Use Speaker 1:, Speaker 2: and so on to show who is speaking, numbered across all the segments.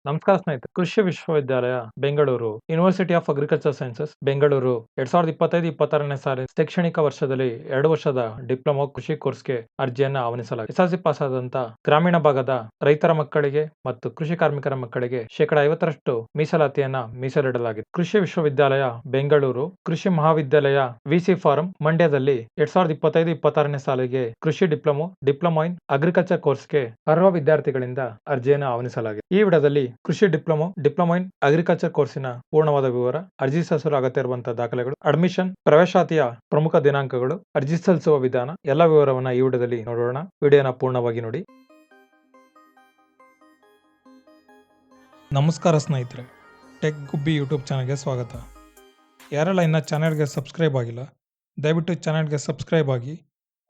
Speaker 1: ನಮಸ್ಕಾರ ಸ್ನೇಹಿತರೆ. ಕೃಷಿ ವಿಶ್ವವಿದ್ಯಾಲಯ Bengaluru, University of Agriculture Sciences Bengaluru 2025-26ನೇ ಸಾಲಿನ ಶೈಕ್ಷಣಿಕ ವರ್ಷದಲ್ಲಿ 2 ವರ್ಷದ ಡಿಪ್ಲೊಮಾ ಕೃಷಿ ಕೋರ್ಸ್ಗೆ ಅರ್ಜಿಯನ್ನು ಆಹ್ವಾನಿಸಲಾಗಿದೆ. ಎಸ್ಎಲ್ಸಿ ಪಾಸ್ ಆದಂತ ಗ್ರಾಮೀಣ ಭಾಗದ ರೈತರ ಮಕ್ಕಳಿಗೆ ಮತ್ತು ಕೃಷಿ ಕಾರ್ಮಿಕರ ಮಕ್ಕಳಿಗೆ 50% ಮೀಸಲಾತಿಯನ್ನ ಮೀಸಲಿಡಲಾಗಿದೆ. ಕೃಷಿ ವಿಶ್ವವಿದ್ಯಾಲಯ ಬೆಂಗಳೂರು, ಕೃಷಿ ಮಹಾವಿದ್ಯಾಲಯ ವಿಸಿ ಫಾರಂ ಮಂಡ್ಯದಲ್ಲಿ 2025-26ನೇ ಸಾಲಿಗೆ ಕೃಷಿ ಡಿಪ್ಲೊಮಾ ಅಗ್ರಿಕಲ್ಚರ್ ಕೋರ್ಸ್ಗೆ ಅರ್ಹ ವಿದ್ಯಾರ್ಥಿಗಳಿಂದ ಅರ್ಜಿಯನ್ನು ಆಹ್ವಾನಿಸಲಾಗಿದೆ. ಈ ವಿಡಿಯೋದಲ್ಲಿ ಕೃಷಿ ಡಿಪ್ಲೊಮಾ ಇನ್ ಅಗ್ರಿಕಲ್ಚರ್ ಕೋರ್ಸಿನ ಪೂರ್ಣವಾದ ವಿವರ, ಅರ್ಜಿ ಸಲ್ಲಿಸಲು ಅಗತ್ಯ ಇರುವಂತಹ ದಾಖಲೆಗಳು, ಅಡ್ಮಿಷನ್ ಪ್ರವೇಶಾತಿಯ ಪ್ರಮುಖ ದಿನಾಂಕಗಳು, ಅರ್ಜಿ ಸಲ್ಲಿಸುವ ವಿಧಾನ ಎಲ್ಲ ವಿವರವನ್ನ ಈ ವಿಡಿಯೋದಲ್ಲಿ ನೋಡೋಣ. ವಿಡಿಯೋನ ಪೂರ್ಣವಾಗಿ ನೋಡಿ. ನಮಸ್ಕಾರ ಸ್ನೇಹಿತರೆ, ಟೆಕ್ ಗುಬ್ಬಿ ಯೂಟ್ಯೂಬ್ ಚಾನಲ್ಗೆ ಸ್ವಾಗತ. ಯಾರೆಲ್ಲ ಇನ್ನ ಚಾನಲ್ಗೆ ಸಬ್ಸ್ಕ್ರೈಬ್ ಆಗಿಲ್ಲ, ದಯವಿಟ್ಟು ಚಾನಲ್ಗೆ ಸಬ್ಸ್ಕ್ರೈಬ್ ಆಗಿ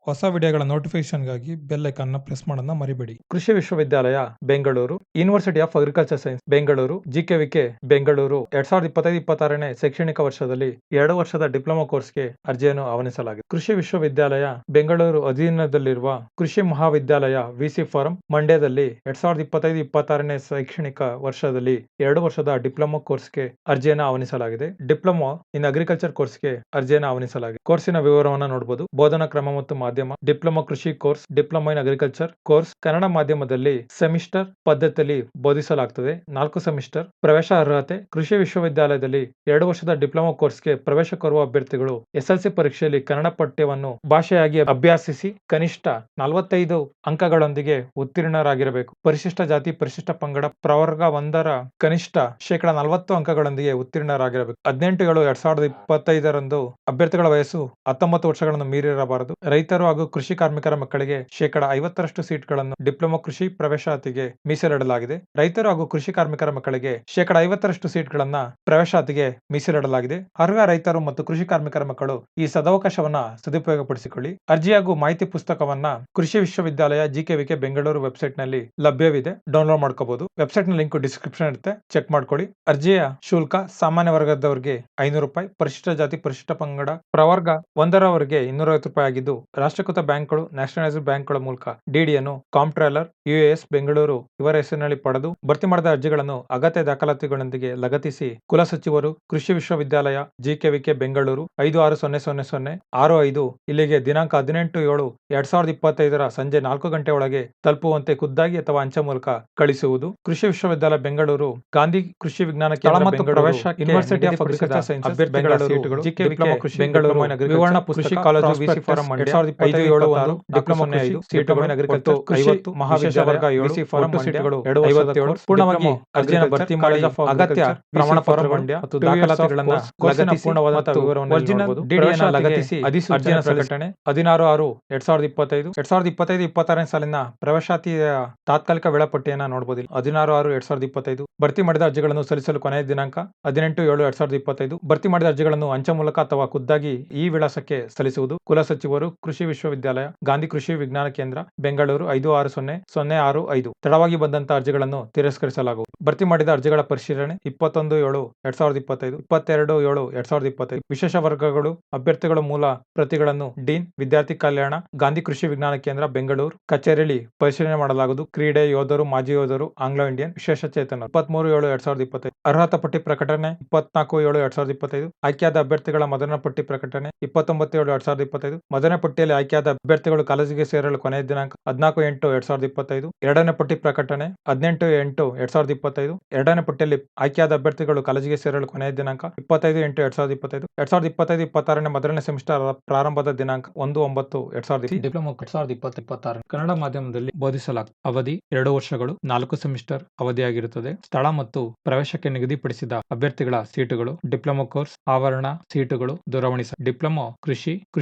Speaker 1: ಹೊಸ ವಿಡಿಯೋಗಳ ನೋಟಿಫಿಕೇಶನ್ಗಾಗಿ ಬೆಲ್ ಐಕಾನ್ನ ಪ್ರೆಸ್ ಮಾಡೋದನ್ನ ಮರಿಬೇಡಿ. ಕೃಷಿ ವಿಶ್ವವಿದ್ಯಾಲಯ Bengaluru, University of Agriculture Science Bengaluru, GKVK Bengaluru 2025-26ನೇ ಶೈಕ್ಷಣಿಕ ವರ್ಷದಲ್ಲಿ 2 ವರ್ಷದ ಡಿಪ್ಲೊಮಾ ಕೋರ್ಸ್ಗೆ ಅರ್ಜಿಯನ್ನು ಆಹ್ವಾನಿಸಲಾಗಿದೆ. ಕೃಷಿ ವಿಶ್ವವಿದ್ಯಾಲಯ ಬೆಂಗಳೂರು ಅಧೀನದಲ್ಲಿರುವ ಕೃಷಿ ಮಹಾವಿದ್ಯಾಲಯ ವಿಸಿ ಫಾರಂ ಮಂಡ್ಯದಲ್ಲಿ 2025-26ನೇ ಶೈಕ್ಷಣಿಕ ವರ್ಷದಲ್ಲಿ 2 ವರ್ಷದ ಡಿಪ್ಲೊಮಾ ಕೋರ್ಸ್ಗೆ ಅರ್ಜಿಯನ್ನು ಆಹ್ವಾನಿಸಲಾಗಿದೆ. ಡಿಪ್ಲೊಮಾ ಇನ್ ಅಗ್ರಿಕಲ್ಚರ್ ಕೋರ್ಸ್ಗೆ ಅರ್ಜಿಯನ್ನು ಆಹ್ವಾನಿಸಲಾಗಿದೆ. ಕೋರ್ಸಿನ ವಿವರವನ್ನು ನೋಡಬಹುದು. ಬೋಧನಾ ಕ್ರಮ ಮತ್ತು ಮಾಧ್ಯಮ, ಡಿಪ್ಲೊಮಾ ಕೃಷಿ course, diploma in agriculture course Kannada ಮಾಧ್ಯಮದಲ್ಲಿ ಸೆಮಿಸ್ಟರ್ ಪದ್ಧತಿಯಲ್ಲಿ ಬೋಧಿಸಲಾಗುತ್ತದೆ. 4 ಸೆಮಿಸ್ಟರ್. ಪ್ರವೇಶ ಅರ್ಹತೆ: ಕೃಷಿ ವಿಶ್ವವಿದ್ಯಾಲಯದಲ್ಲಿ 2 ವರ್ಷದ ಡಿಪ್ಲೊಮಾ ಕೋರ್ಸ್ಗೆ ಪ್ರವೇಶ ಕೋರುವ ಅಭ್ಯರ್ಥಿಗಳು ಎಸ್ಎಲ್ಸಿ ಪರೀಕ್ಷೆಯಲ್ಲಿ ಕನ್ನಡ ಪಠ್ಯವನ್ನು ಭಾಷೆಯಾಗಿ ಅಭ್ಯಾಸಿಸಿ ಕನಿಷ್ಠ 45 ಅಂಕಗಳೊಂದಿಗೆ ಉತ್ತೀರ್ಣರಾಗಿರಬೇಕು. ಪರಿಶಿಷ್ಟ ಜಾತಿ, ಪರಿಶಿಷ್ಟ ಪಂಗಡ ಪ್ರವರ್ಗ 1ರ ಕನಿಷ್ಠ 40% ಅಂಕಗಳೊಂದಿಗೆ ಉತ್ತೀರ್ಣರಾಗಿರಬೇಕು. 18/7/2025 ಅಭ್ಯರ್ಥಿಗಳ ವಯಸ್ಸು 19 ವರ್ಷಗಳನ್ನು ಮೀರಿರಬಾರದು. ರೈತರು ಹಾಗೂ ಕೃಷಿ ಕಾರ್ಮಿಕರ ಮಕ್ಕಳಿಗೆ 50% ಸೀಟ್ಗಳನ್ನು ಡಿಪ್ಲೊಮಾ ಕೃಷಿ ಪ್ರವೇಶಾತಿಗೆ ಮೀಸಲಿಡಲಾಗಿದೆ. ರೈತರು ಹಾಗೂ ಕೃಷಿ ಕಾರ್ಮಿಕರ ಮಕ್ಕಳಿಗೆ 50% ಸೀಟ್ಗಳನ್ನ ಪ್ರವೇಶಾತಿಗೆ ಮೀಸಲಿಡಲಾಗಿದೆ. ಅರ್ಹ ರೈತರು ಮತ್ತು ಕೃಷಿ ಕಾರ್ಮಿಕರ ಮಕ್ಕಳು ಈ ಸದವಕಾಶವನ್ನ ಸದುಪಯೋಗಪಡಿಸಿಕೊಳ್ಳಿ. ಅರ್ಜಿ ಹಾಗೂ ಮಾಹಿತಿ ಪುಸ್ತಕವನ್ನ ಕೃಷಿ ವಿಶ್ವವಿದ್ಯಾಲಯ ಜಿಕೆವಿಕೆ ಬೆಂಗಳೂರು ವೆಬ್ಸೈಟ್ ನಲ್ಲಿ ಲಭ್ಯವಿದೆ, ಡೌನ್ಲೋಡ್ ಮಾಡ್ಕೋಬಹುದು. ವೆಬ್ಸೈಟ್ ನ ಲಿಂಕ್ ಡಿಸ್ಕ್ರಿಪ್ಷನ್ ಇರುತ್ತೆ, ಚೆಕ್ ಮಾಡ್ಕೊಳ್ಳಿ. ಅರ್ಜಿಯ ಶುಲ್ಕ: ಸಾಮಾನ್ಯ ವರ್ಗದವರಿಗೆ ₹500, ಪರಿಶಿಷ್ಟ ಜಾತಿ, ಪರಿಶಿಷ್ಟ ಪಂಗಡ ಪ್ರವರ್ಗ 1ರವರೆಗೆ ₹250 ಆಗಿದ್ದು, ರಾಷ್ಟ್ರೀಕೃತ ಬ್ಯಾಂಕ್ಗಳು, ನ್ಯಾಷನಲೈಸ್ಡ್ ಬ್ಯಾಂಕ್ಗಳ ಮೂಲಕ ಡಿಡಿಯನ್ನು ಕಾಂಪ್ಟ್ರೋಲರ್ ಯುಎಎಸ್ ಬೆಂಗಳೂರು ಇವರ ಹೆಸರಿನಲ್ಲಿ ಪಡೆದು ಭರ್ತಿ ಮಾಡಿದ ಅರ್ಜಿಗಳನ್ನು ಅಗತ್ಯ ದಾಖಲಾತಿಗಳೊಂದಿಗೆ ಲಗತ್ತಿಸಿ ಕುಲಸಚಿವರು, ಕೃಷಿ ವಿಶ್ವವಿದ್ಯಾಲಯ ಜಿಕೆವಿಕೆ ಬೆಂಗಳೂರು 560065 ಇಲ್ಲಿಗೆ ದಿನಾಂಕ 18/7/2025 ಸಂಜೆ 4 ಗಂಟೆ ಒಳಗೆ ತಲುಪುವಂತೆ ಖುದ್ದಾಗಿ ಅಥವಾ ಅಂಚೆ ಮೂಲಕ ಕಳಿಸುವುದು. ಕೃಷಿ ವಿಶ್ವವಿದ್ಯಾಲಯ ಬೆಂಗಳೂರು, ಗಾಂಧಿ ಕೃಷಿ ವಿಜ್ಞಾನ ಕೇಂದ್ರ ಮತ್ತು ಪ್ರವೇಶ university of Agriculture Sciences Bengaluru ಸೀಟುಗಳು, ಜಿಕೆವಿಕೆ ಬೆಂಗಳೂರು ವಿವರಣ ವಿಶೇಷ ಸಾಲಿನ ಪ್ರವೇಶಾತಿಯ ತಾತ್ಕಾಲಿಕ ವೇಳಾಪಟ್ಟಿಯನ್ನು ನೋಡಬಹುದು. 16/6/2025 ಭರ್ತಿ ಮಾಡಿದ ಅರ್ಜಿಗಳನ್ನು ಸಲ್ಲಿಸಲು ಕೊನೆಯ ದಿನಾಂಕ 18/7/2025. ಭರ್ತಿ ಮಾಡಿದ ಅರ್ಜಿಗಳನ್ನು ಅಂಚೆ ಮೂಲಕ ಅಥವಾ ಖುದ್ದಾಗಿ ಈ ವಿಳಾಸಕ್ಕೆ ಸಲ್ಲಿಸುವುದು. ಕುಲಸಚಿವರು, ಕೃಷಿ ವಿಶ್ವವಿದ್ಯಾಲಯ, ಗಾಂಧಿ ಕೃಷಿ ವಿಜ್ಞಾನ ಕೇಂದ್ರ ಬೆಂಗಳೂರು 560065. ತಡವಾಗಿ ಬಂದಂತಹ ಅರ್ಜಿಗಳನ್ನು ತಿರಸ್ಕರಿಸಲಾಗುವುದು. ಭರ್ತಿ ಮಾಡಿದ ಅರ್ಜಿಗಳ ಪರಿಶೀಲನೆ 21/7/2025, 22/7/2025. ವಿಶೇಷ ವರ್ಗಗಳು: ಅಭ್ಯರ್ಥಿಗಳು ಮೂಲ ಪ್ರತಿಗಳನ್ನು ಡೀನ್, ವಿದ್ಯಾರ್ಥಿ ಕಲ್ಯಾಣ, ಗಾಂಧಿ ಕೃಷಿ ವಿಜ್ಞಾನ ಕೇಂದ್ರ ಬೆಂಗಳೂರು ಕಚೇರಿಯಲ್ಲಿ ಪರಿಶೀಲನೆ ಮಾಡಲಾಗುವುದು. ಕ್ರೀಡೆ ಯೋಧರು, ಮಾಜಿ ಯೋಧರು, ಆಂಗ್ಲೋ ಇಂಡಿಯನ್, ವಿಶೇಷ ಚೇತನ 23/7/2025. ಅರ್ಹತಾ ಪಟ್ಟಿ ಪ್ರಕಟಣೆ 24/7/2025. ಆಯ್ಕೆಯಾದ ಅಭ್ಯರ್ಥಿಗಳ ಮೊದಲನೇ ಪಟ್ಟಿ ಪ್ರಕಟಣೆ 29/7/2025. ಮೊದಲನೇ ಪಟ್ಟಿಯಲ್ಲಿ ಆಯ್ಕೆಯಾದ ಅಭ್ಯರ್ಥಿಗಳು ಕಾಲೇಜಿಗೆ ಸೇರಲು ಕೊನೆಯ ದಿನಾಂಕ 14/8/2025. ಎರಡನೇ ಪಟ್ಟಿ ಪ್ರಕಟಣೆ 18/8/2025. ಎರಡನೇ ಪಟ್ಟಿಯಲ್ಲಿ ಆಯ್ಕೆಯಾದ ಅಭ್ಯರ್ಥಿಗಳು ಕಾಲೇಜಿಗೆ ಸೇರಲು ಕೊನೆಯ ದಿನಾಂಕ 25/8/2025. 2025-26ನೇ ಮೊದಲನೇ ಸೆಮಿಸ್ಟರ್ ಪ್ರಾರಂಭದ ದಿನಾಂಕ 1/9/2025. ಡಿಪ್ಲೊಮಾ 2026 ಕನ್ನಡ ಮಾಧ್ಯಮದಲ್ಲಿ ಬೋಧಿಸಲಾಗುತ್ತದೆ. ಅವಧಿ 2 ವರ್ಷಗಳು, 4 ಸೆಮಿಸ್ಟರ್ ಅವಧಿಯಾಗಿರುತ್ತದೆ. ಸ್ಥಳ ಮತ್ತು ಪ್ರವೇಶಕ್ಕೆ ನಿಗದಿಪಡಿಸಿದ ಅಭ್ಯರ್ಥಿಗಳ ಸೀಟುಗಳು: ಡಿಪ್ಲೊಮಾ ಕೋರ್ಸ್ ಆವರಣ ಸೀಟುಗಳು ದೂರವಾಣಿ ಡಿಪ್ಲೊಮಾ ಕೃಷಿ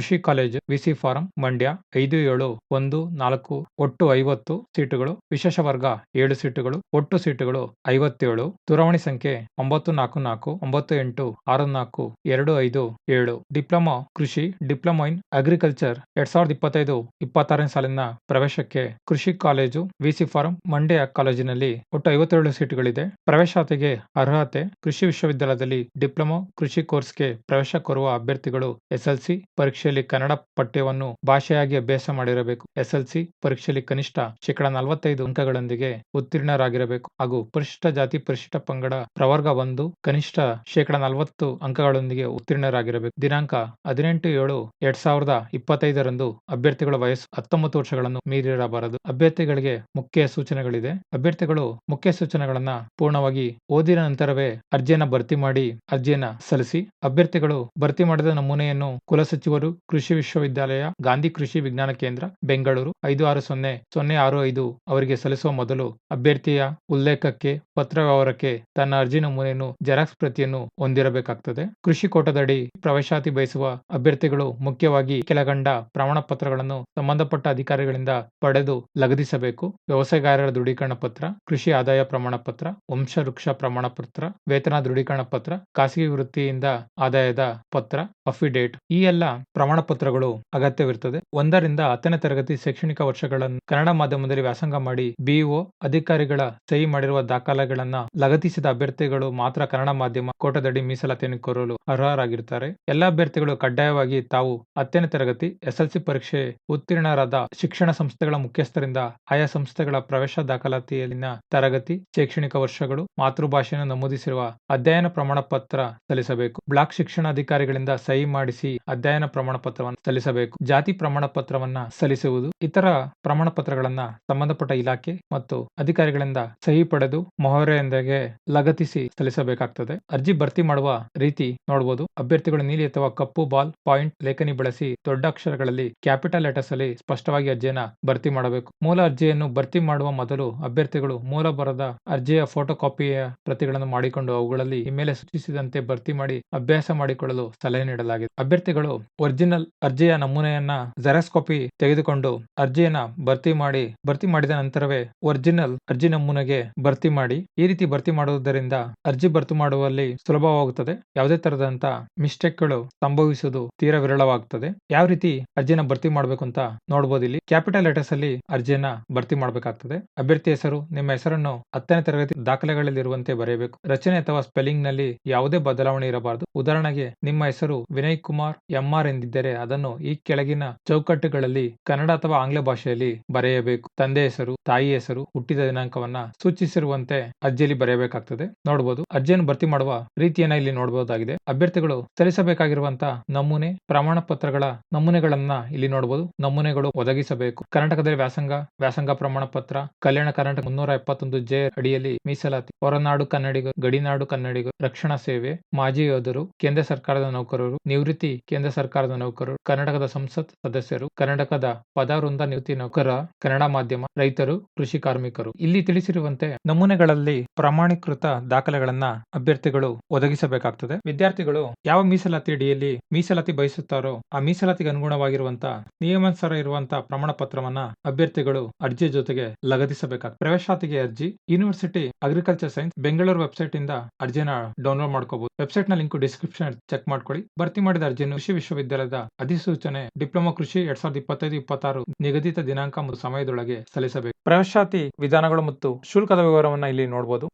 Speaker 1: ಕಾಲೇಜು ವಿಸಿ ಫಾರಂ ಮಂಡ್ಯ 57114 ಒಟ್ಟು 50 ಸೀಟುಗಳು. ವಿಶೇಷ ವರ್ಗ 7 ಸೀಟುಗಳು. ಒಟ್ಟು ಸೀಟುಗಳು 57. ದೂರವಾಣಿ ಸಂಖ್ಯೆ 9498642427. ಡಿಪ್ಲೊಮಾ ಕೃಷಿ ಡಿಪ್ಲೊಮಾ ಇನ್ ಅಗ್ರಿಕಲ್ಚರ್ 2025-26ನೇ ಸಾಲಿನ ಪ್ರವೇಶಕ್ಕೆ ಕೃಷಿ ಕಾಲೇಜು ವಿಸಿ ಫಾರಂ ಮಂಡ್ಯ ಕಾಲೇಜಿನಲ್ಲಿ ಒಟ್ಟು 57 ಸೀಟುಗಳಿದೆ. ಪ್ರವೇಶಾತಿಗೆ ಅರ್ಹತೆ: ಕೃಷಿ ವಿಶ್ವವಿದ್ಯಾಲಯದಲ್ಲಿ ಡಿಪ್ಲೊಮಾ ಕೃಷಿ ಕೋರ್ಸ್ಗೆ ಪ್ರವೇಶ ಕೋರುವ ಅಭ್ಯರ್ಥಿಗಳು ಎಸ್ಎಲ್ಸಿ ಪರೀಕ್ಷೆಯಲ್ಲಿ ಕನ್ನಡ ಪಠ್ಯವನ್ನು ಭಾಷೆಯಾಗಿ ಅಭ್ಯಾಸ ಮಾಡಿರಬೇಕು. ಎಸ್ಎಲ್ಸಿ ಪರೀಕ್ಷೆಯಲ್ಲಿ ಕನಿಷ್ಠ 45% ಅಂಕಗಳೊಂದಿಗೆ ಉತ್ತೀರ್ಣರಾಗಿರಬೇಕು ಹಾಗೂ ಪರಿಶಿಷ್ಟ ಜಾತಿ ಪರಿಶಿಷ್ಟ ಪಂಗಡ ಪ್ರವರ್ಗ 1 ಕನಿಷ್ಠ 40 ಅಂಕಗಳೊಂದಿಗೆ ಉತ್ತೀರ್ಣರಾಗಿರಬೇಕು. ದಿನಾಂಕ 18/7/2025 ರಂದು ಅಭ್ಯರ್ಥಿಗಳ ವಯಸ್ಸು 19 ವರ್ಷಗಳನ್ನು ಮೀರಿರಬಾರದು. ಅಭ್ಯರ್ಥಿಗಳಿಗೆ ಮುಖ್ಯ ಸೂಚನೆಗಳಿದೆ. ಅಭ್ಯರ್ಥಿಗಳು ಮುಖ್ಯ ಸೂಚನೆಗಳನ್ನ ಪೂರ್ಣವಾಗಿ ಓದಿದ ನಂತರವೇ ಅರ್ಜಿಯನ್ನ ಭರ್ತಿ ಮಾಡಿ ಅರ್ಜಿಯನ್ನ ಸಲ್ಲಿಸಿ. ಅಭ್ಯರ್ಥಿಗಳು ಭರ್ತಿ ಮಾಡಿದ ನಮೂನೆಯನ್ನು ಕುಲಸಚಿವರು, ಕೃಷಿ ವಿಶ್ವವಿದ್ಯಾಲಯ, ಗಾಂಧಿ ಕೃಷಿ ವಿಜ್ಞಾನ ಕೇಂದ್ರ, ಬೆಂಗಳೂರು 560065 ಅವರಿಗೆ ಸಲ್ಲಿಸುವ ಮೊದಲು ಅಭ್ಯರ್ಥಿಯ ಉಲ್ಲೇಖಕ್ಕೆ ಪತ್ರ ವ್ಯವಹಾರಕ್ಕೆ ತನ್ನ ಅರ್ಜಿ ನಮೂನೆಯನ್ನು ಜೆರಾಕ್ಸ್ ಪ್ರತಿಯನ್ನು ಹೊಂದಿರಬೇಕಾಗುತ್ತದೆ. ಕೃಷಿ ಕೋಟಾದಡಿ ಪ್ರವೇಶಾತಿ ಬಯಸುವ ಅಭ್ಯರ್ಥಿಗಳು ಮುಖ್ಯವಾಗಿ ಕೆಳಕಂಡ ಪ್ರಮಾಣ ಪತ್ರಗಳನ್ನು ಸಂಬಂಧಪಟ್ಟ ಅಧಿಕಾರಿಗಳಿಂದ ಪಡೆದು ಲಗತ್ತಿಸಬೇಕು. ವ್ಯವಸಾಯಗಾರರ ದೃಢೀಕರಣ ಪತ್ರ, ಕೃಷಿ ಆದಾಯ ಪ್ರಮಾಣ ಪತ್ರ, ವಂಶವೃಕ್ಷ ಪ್ರಮಾಣ ಪತ್ರ, ವೇತನ ದೃಢೀಕರಣ ಪತ್ರ, ಖಾಸಗಿ ವೃತ್ತಿಯಿಂದ ಆದಾಯದ ಪತ್ರ, ಅಫಿಡೇಟ್ ಈ ಎಲ್ಲ ಪ್ರಮಾಣ ಪತ್ರಗಳು ಅಗತ್ಯವಿರುತ್ತದೆ. 1ರಿಂದ 10ನೇ ತರಗತಿ ಶೈಕ್ಷಣಿಕ ವರ್ಷಗಳನ್ನು ಕನ್ನಡ ಮಾಧ್ಯಮದಲ್ಲಿ ವ್ಯಾಸಂಗ ಮಾಡಿ ಬಿಇಒ ಅಧಿಕಾರಿಗಳ ಸಹಿ ಮಾಡಿರುವ ದಾಖಲೆಗಳನ್ನ ಲಗತ್ತಿಸಿದ ಅಭ್ಯರ್ಥಿಗಳು ಮಾತ್ರ ಕನ್ನಡ ಮಾಧ್ಯಮ ಕೋಟಾದಡಿ ಮೀಸಲಾತಿಯನ್ನು ಕೋರಲು ಅರ್ಹರಾಗಿರುತ್ತಾರೆ. ಎಲ್ಲ ಅಭ್ಯರ್ಥಿಗಳು ಕಡ್ಡಾಯವಾಗಿ ತಾವು 10ನೇ ತರಗತಿ ಎಸ್ಎಲ್ಸಿ ಪರೀಕ್ಷೆ ಉತ್ತೀರ್ಣರಾದ ಶಿಕ್ಷಣ ಸಂಸ್ಥೆಗಳ ಮುಖ್ಯಸ್ಥರಿಂದ ಆಯಾ ಸಂಸ್ಥೆಗಳ ಪ್ರವೇಶ ದಾಖಲಾತಿಯಲ್ಲಿನ ತರಗತಿ, ಶೈಕ್ಷಣಿಕ ವರ್ಷಗಳು, ಮಾತೃಭಾಷೆಯನ್ನು ನಮೂದಿಸಿರುವ ಅಧ್ಯಯನ ಪ್ರಮಾಣ ಪತ್ರ ಸಲ್ಲಿಸಬೇಕು. ಬ್ಲಾಕ್ ಶಿಕ್ಷಣಾಧಿಕಾರಿಗಳಿಂದ ಸಹಿ ಮಾಡಿಸಿ ಅಧ್ಯಯನ ಪ್ರಮಾಣ ಪತ್ರವನ್ನು ಸಲ್ಲಿಸಬೇಕು. ಜಾತಿ ಪ್ರಮಾಣ ಪತ್ರವನ್ನ ಸಲ್ಲಿಸುವುದು. ಇತರ ಪ್ರಮಾಣ ಪತ್ರಗಳನ್ನ ಸಂಬಂಧಪಟ್ಟ ಇಲಾಖೆ ಮತ್ತು ಅಧಿಕಾರಿಗಳಿಂದ ಸಹಿ ಪಡೆದು ಮೊಹರೆಯೊಂದಿಗೆ ಲಗತ್ತಿಸಿ ಸಲ್ಲಿಸಬೇಕಾಗುತ್ತದೆ. ಅರ್ಜಿ ಭರ್ತಿ ಮಾಡುವ ರೀತಿ ನೋಡಬಹುದು. ಅಭ್ಯರ್ಥಿಗಳು ನೀಲಿ ಅಥವಾ ಕಪ್ಪು ಬಾಲ್ ಪಾಯಿಂಟ್ ಲೇಖನಿ ಬಳಸಿ ದೊಡ್ಡ ಅಕ್ಷರಗಳಲ್ಲಿ ಕ್ಯಾಪಿಟಲ್ ಲೆಟರ್ಸ್ ಅಲ್ಲಿ ಸ್ಪಷ್ಟವಾಗಿ ಅರ್ಜಿಯನ್ನ ಭರ್ತಿ ಮಾಡಬೇಕು. ಮೂಲ ಅರ್ಜಿಯನ್ನು ಭರ್ತಿ ಮಾಡುವ ಮೊದಲು ಅಭ್ಯರ್ಥಿಗಳು ಮೂಲ ಬರದ ಅರ್ಜಿಯ ಫೋಟೋ ಕಾಪಿಯ ಪ್ರತಿಗಳನ್ನು ಮಾಡಿಕೊಂಡು ಅವುಗಳಲ್ಲಿ ಮೇಲೆ ಸೂಚಿಸಿದಂತೆ ಭರ್ತಿ ಮಾಡಿ ಅಭ್ಯಾಸ ಮಾಡಿಕೊಳ್ಳಲು ಸಲಹೆ ನೀಡಲಾಗಿದೆ. ಅಭ್ಯರ್ಥಿಗಳು ಒರಿಜಿನಲ್ ಅರ್ಜಿಯ ನಮೂನೆಯನ್ನ ಜೆರಾಕ್ಸ್ ಕಾಪಿ ತೆಗೆದುಕೊಂಡು ಅರ್ಜಿಯನ್ನ ಭರ್ತಿ ಮಾಡಿದ ನಂತರವೇ ಒರಿಜಿನಲ್ ಅರ್ಜಿ ನಮೂನೆಗೆ ಭರ್ತಿ ಮಾಡಿ. ಈ ರೀತಿ ಭರ್ತಿ ಮಾಡುವುದರಿಂದ ಅರ್ಜಿ ಭರ್ತಿ ಮಾಡುವಲ್ಲಿ ಸುಲಭವಾಗುತ್ತದೆ. ಯಾವುದೇ ತರದಂತ ಮಿಸ್ಟೇಕ್ಗಳು ಸಂಭವಿಸುವುದು ತೀರಾ ವಿರಳವಾಗುತ್ತದೆ. ಯಾವ ರೀತಿ ಅರ್ಜಿನ ಭರ್ತಿ ಮಾಡಬೇಕು ಅಂತ ನೋಡಬಹುದು. ಇಲ್ಲಿ ಕ್ಯಾಪಿಟಲ್ ಲೆಟರ್ಸ್ ಅಲ್ಲಿ ಅರ್ಜಿಯನ್ನ ಭರ್ತಿ ಮಾಡಬೇಕಾಗ್ತದೆ. ಅಭ್ಯರ್ಥಿ ಹೆಸರು, ನಿಮ್ಮ ಹೆಸರನ್ನು 10ನೇ ತರಗತಿ ದಾಖಲೆಗಳಲ್ಲಿ ಇರುವಂತೆ ಬರೆಯಬೇಕು. ರಚನೆ ಅಥವಾ ಸ್ಪೆಲ್ಲಿಂಗ್ ನಲ್ಲಿ ಯಾವುದೇ ಬದಲಾವಣೆ ಇರಬಾರದು. ಉದಾಹರಣೆಗೆ ನಿಮ್ಮ ಹೆಸರು ವಿನಯ್ ಕುಮಾರ್ ಎಂಆರ್ ಎಂದಿದ್ದರೆ ಅದನ್ನು ಈ ಕೆಳಗಿನ ಚೌಕಟ್ಟುಗಳಲ್ಲಿ ಕನ್ನಡ ಅಥವಾ ಆಂಗ್ಲ ಭಾಷೆಯಲ್ಲಿ ಬರೆಯಬೇಕು. ತಂದೆ ಹೆಸರು, ತಾಯಿ ಹೆಸರು, ಹುಟ್ಟಿದ ದಿನಾಂಕವನ್ನ ಸೂಚಿಸಿರುವಂತೆ ಅರ್ಜಿಯಲ್ಲಿ ಬರೆಯಬೇಕಾಗ್ತದೆ. ನೋಡಬಹುದು. ಅರ್ಜಿಯನ್ನು ಭರ್ತಿ ಮಾಡುವ ರೀತಿಯನ್ನ ಇಲ್ಲಿ ನೋಡಬಹುದಾಗಿದೆ. ಅಭ್ಯರ್ಥಿಗಳು ಸಲ್ಲಿಸಬೇಕಾಗಿರುವಂತಹ ನಮೂನೆ ಪ್ರಮಾಣ ಪತ್ರಗಳ ನಮೂನೆಗಳನ್ನ ಇಲ್ಲಿ ನೋಡಬಹುದು. ನಮೂನೆಗಳು ಒದಗಿಸಬೇಕು. ಕರ್ನಾಟಕದಲ್ಲಿ ವ್ಯಾಸಂಗ ಪ್ರಮಾಣ ಪತ್ರ, ಕಲ್ಯಾಣ ಕರ್ನಾಟಕ 371 ಜೆ ಅಡಿಯಲ್ಲಿ ಮೀಸಲಾತಿ, ಹೊರನಾಡು ಕನ್ನಡಿಗರು, ಗಡಿನಾಡು ಕನ್ನಡಿಗರು, ರಕ್ಷಣಾ ಸೇವೆ, ಮಾಜಿ ಯೋಧರು, ಕೇಂದ್ರ ಸರ್ಕಾರದ ನೌಕರರು, ನಿವೃತ್ತಿ ಕೇಂದ್ರ ಸರ್ಕಾರದ ನೌಕರರು, ಕರ್ನಾಟಕದ ಸಂಸತ್ ಸದಸ್ಯರು, ಕರ್ನಾಟಕದ ಪದವೃಂದ ನಿವೃತ್ತಿ ನೌಕರ, ಕನ್ನಡ ಮಾಧ್ಯಮ, ರೈತರು, ಕೃಷಿ ಕಾರ್ಮಿಕರು. ಇಲ್ಲಿ ತಿಳಿಸಿರುವಂತೆ ನಮೂನೆಗಳಲ್ಲಿ ಪ್ರಮಾಣೀಕೃತ ದಾಖಲೆಗಳನ್ನ ಅಭ್ಯರ್ಥಿಗಳು ಒದಗಿಸಬೇಕಾಗ್ತದೆ. ವಿದ್ಯಾರ್ಥಿಗಳು ಯಾವ ಮೀಸಲಾತಿ ಅಡಿಯಲ್ಲಿ ಮೀಸಲಾತಿ ಬಯಸುತ್ತಾರೋ ಆ ಮೀಸಲಾತಿಗೆ ಅನುಗುಣವಾಗಿರುವಂತಹ ನಿಯಮಾನುಸಾರ ಇರುವಂತಹ ಪ್ರಮಾಣ ಪತ್ರವನ್ನ ಅಭ್ಯರ್ಥಿಗಳು ಅರ್ಜಿ ಜೊತೆಗೆ ಲಗತ್ತಿಸಬೇಕಾಗ್ತದೆ. ಪ್ರವೇಶಾತಿಗೆ ಅರ್ಜಿ university agriculture Science Bengaluru website ಇಂದ ಅರ್ಜಿನ ಡೌನ್ಲೋಡ್ ಮಾಡ್ಕೋಬಹುದು. ವೆಬ್ಸೈಟ್ ನ ಲಿಂಕ್ ಡಿಸ್ಕ್ರಿಪ್ಷನ್ ಚೆಕ್ ಮಾಡ್ಕೊಳ್ಳಿ. ಭರ್ತಿ ಮಾಡಿದ ಅರ್ಜಿಯನ್ನು ಕೃಷಿ ವಿಶ್ವವಿದ್ಯಾಲಯದ ಅಧಿಸೂಚನೆ ಡಿಪ್ಲೊಮಾ ಕೃಷಿ 2025-26 ನಿಗದಿತ ದಿನಾಂಕ ಮತ್ತು ಸಮಯದೊಳಗೆ ಸಲ್ಲಿಸಬೇಕು. ಪ್ರವೇಶಾತಿ ವಿಧಾನಗಳು ಮತ್ತು ಶುಲ್ಕದ ವಿವರವನ್ನ ಇಲ್ಲಿ ನೋಡಬಹುದು.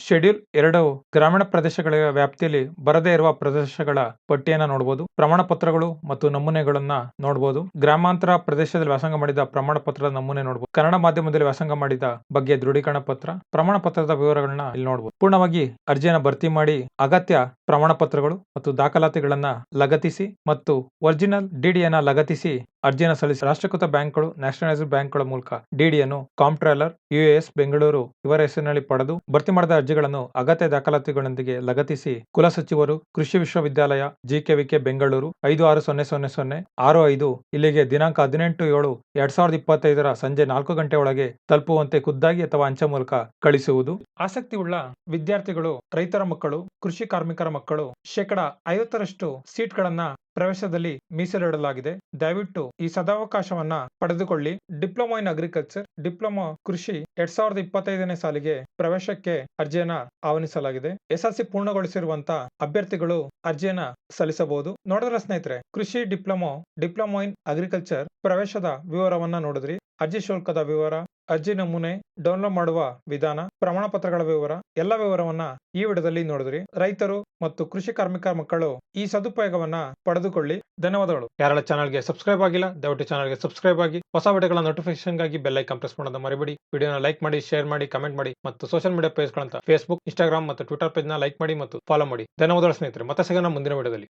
Speaker 1: ಶೆಡ್ಯೂಲ್ 2 ಗ್ರಾಮೀಣ ಪ್ರದೇಶಗಳ ವ್ಯಾಪ್ತಿಯಲ್ಲಿ ಬರದೇ ಇರುವ ಪ್ರದೇಶಗಳ ಪಟ್ಟಿಯನ್ನ ನೋಡಬಹುದು. ಪ್ರಮಾಣ ಪತ್ರಗಳು ಮತ್ತು ನಮೂನೆಗಳನ್ನ ನೋಡಬಹುದು. ಗ್ರಾಮಾಂತರ ಪ್ರದೇಶದಲ್ಲಿ ವ್ಯಾಸಂಗ ಮಾಡಿದ ಪ್ರಮಾಣ ಪತ್ರದ ನಮೂನೆ ನೋಡಬಹುದು. ಕನ್ನಡ ಮಾಧ್ಯಮದಲ್ಲಿ ವ್ಯಾಸಂಗ ಮಾಡಿದ ಬಗ್ಗೆ ದೃಢೀಕರಣ ಪತ್ರ, ಪ್ರಮಾಣ ಪತ್ರದ ವಿವರಗಳನ್ನ ಇಲ್ಲಿ ನೋಡಬಹುದು. ಪೂರ್ಣವಾಗಿ ಅರ್ಜಿಯನ್ನು ಭರ್ತಿ ಮಾಡಿ ಅಗತ್ಯ ಪ್ರಮಾಣ ಪತ್ರಗಳು ಮತ್ತು ದಾಖಲಾತಿಗಳನ್ನ ಲಗತ್ತಿಸಿ ಮತ್ತು ಒರಿಜಿನಲ್ ಡಿಡಿಯನ್ನ ಲಗತ್ತಿಸಿ ಅರ್ಜಿಯನ್ನು ಸಲ್ಲಿಸಿ. ರಾಷ್ಟ್ರೀಕೃತ ಬ್ಯಾಂಕ್ಗಳು, ನ್ಯಾಷನಲೈಸ್ಡ್ ಬ್ಯಾಂಕ್ಗಳ ಮೂಲಕ ಡಿಡಿಯನ್ನು ಕಾಂಪ್ಟ್ರೋಲರ್ ಯುಎಎಸ್ ಬೆಂಗಳೂರು ಇವರ ಹೆಸರಿನಲ್ಲಿ ಪಡೆದು ಭರ್ತಿ ಮಾಡಿದ ಅರ್ಜಿಗಳನ್ನು ಅಗತ್ಯ ದಾಖಲಾತಿಗಳೊಂದಿಗೆ ಲಗತ್ತಿಸಿ ಕುಲಸಚಿವರು, ಕೃಷಿ ವಿಶ್ವವಿದ್ಯಾಲಯ, ಜಿಕೆವಿಕೆ ಬೆಂಗಳೂರು 560065 ಇಲ್ಲಿಗೆ ದಿನಾಂಕ 18/7/2025 ಸಂಜೆ 4 ಗಂಟೆ ಒಳಗೆ ತಲುಪುವಂತೆ ಖುದ್ದಾಗಿ ಅಥವಾ ಅಂಚೆ ಮೂಲಕ ಕಳಿಸುವುದು. ಆಸಕ್ತಿ ಉಳ್ಳ ವಿದ್ಯಾರ್ಥಿಗಳು, ರೈತರ ಮಕ್ಕಳು, ಕೃಷಿ ಕಾರ್ಮಿಕರ ಮಕ್ಕಳು 50% ಸೀಟ್ಗಳನ್ನ ಪ್ರವೇಶದಲ್ಲಿ ಮೀಸಲಿಡಲಾಗಿದೆ. ದಯವಿಟ್ಟು ಈ ಸದಾವಕಾಶವನ್ನ ಪಡೆದುಕೊಳ್ಳಿ. ಡಿಪ್ಲೊಮಾ ಇನ್ ಅಗ್ರಿಕಲ್ಚರ್, ಡಿಪ್ಲೊಮಾ ಕೃಷಿ 2025ನೇ ಸಾಲಿಗೆ ಪ್ರವೇಶಕ್ಕೆ ಅರ್ಜಿಯನ್ನ ಆಹ್ವಾನಿಸಲಾಗಿದೆ. ಎಸ್ಎಲ್ಸಿ ಪೂರ್ಣಗೊಳಿಸಿರುವಂತ ಅಭ್ಯರ್ಥಿಗಳು ಅರ್ಜಿಯನ್ನ ಸಲ್ಲಿಸಬಹುದು. ನೋಡಿದ್ರ ಸ್ನೇಹಿತರೆ, ಕೃಷಿ ಡಿಪ್ಲೊಮಾ ಇನ್ ಅಗ್ರಿಕಲ್ಚರ್ ಪ್ರವೇಶದ ವಿವರವನ್ನ ನೋಡಿದ್ರಿ. ಅರ್ಜಿ ಶುಲ್ಕದ ವಿವರ, ಅರ್ಜಿ ನಮೂನೆ, ಡೌನ್ಲೋಡ್ ಮಾಡುವ ವಿಧಾನ, ಪ್ರಮಾಣ ಪತ್ರಗಳ ವಿವರ, ಎಲ್ಲ ವಿವರವನ್ನ ಈ ವಿಡಿಯೋದಲ್ಲಿ ನೋಡಿದ್ರಿ. ರೈತರು ಮತ್ತು ಕೃಷಿ ಕಾರ್ಮಿಕ ಮಕ್ಕಳು ಈ ಸದುಪಯೋಗವನ್ನ ಪಡೆದುಕೊಳ್ಳಿ. ಧನ್ಯವಾದಗಳು. ಯಾರೆಲ್ಲ ಚಾನಲ್ಗೆ ಸಬ್ಸ್ಕ್ರೈಬ್ ಆಗಿಲ್ಲ, ದಯವಿಟ್ಟು ಚಾನಲ್ಗೆ ಸಬ್ಸ್ಕ್ರೈಬ್ ಆಗಿ ಹೊಸ ವಿಡಿಯೋಗಳ ನೋಟಿಫಿಕೇಶನ್ಗಾಗಿ ಬೆಲ್ ಐಕಾನ್ ಪ್ರೆಸ್ ಮಾಡೋದನ್ನ ಮರಿಬೇಡಿ. ವಿಡಿಯೋನ ಲೈಕ್ ಮಾಡಿ, ಶೇರ್ ಮಾಡಿ, ಕಮೆಂಟ್ ಮಾಡಿ ಮತ್ತು ಸೋಷಿಯಲ್ ಮೀಡಿಯಾ ಪೇಜ್ಗಳಂತ ಫೇಸ್ಬುಕ್, ಇನ್ಸ್ಟಾಗ್ರಾಮ್ ಮತ್ತು ಟ್ವಿಟರ್ ಪೇಜ್ನ ಲೈಕ್ ಮಾಡಿ ಮತ್ತು ಫಾಲೋ ಮಾಡಿ. ಧನ್ಯವಾದಗಳು ಸ್ನೇಹಿತರೆ. ಮತ್ತೆ ಸಿಗೋಣ ಮುಂದಿನ ವಿಡಿಯೋದಲ್ಲಿ.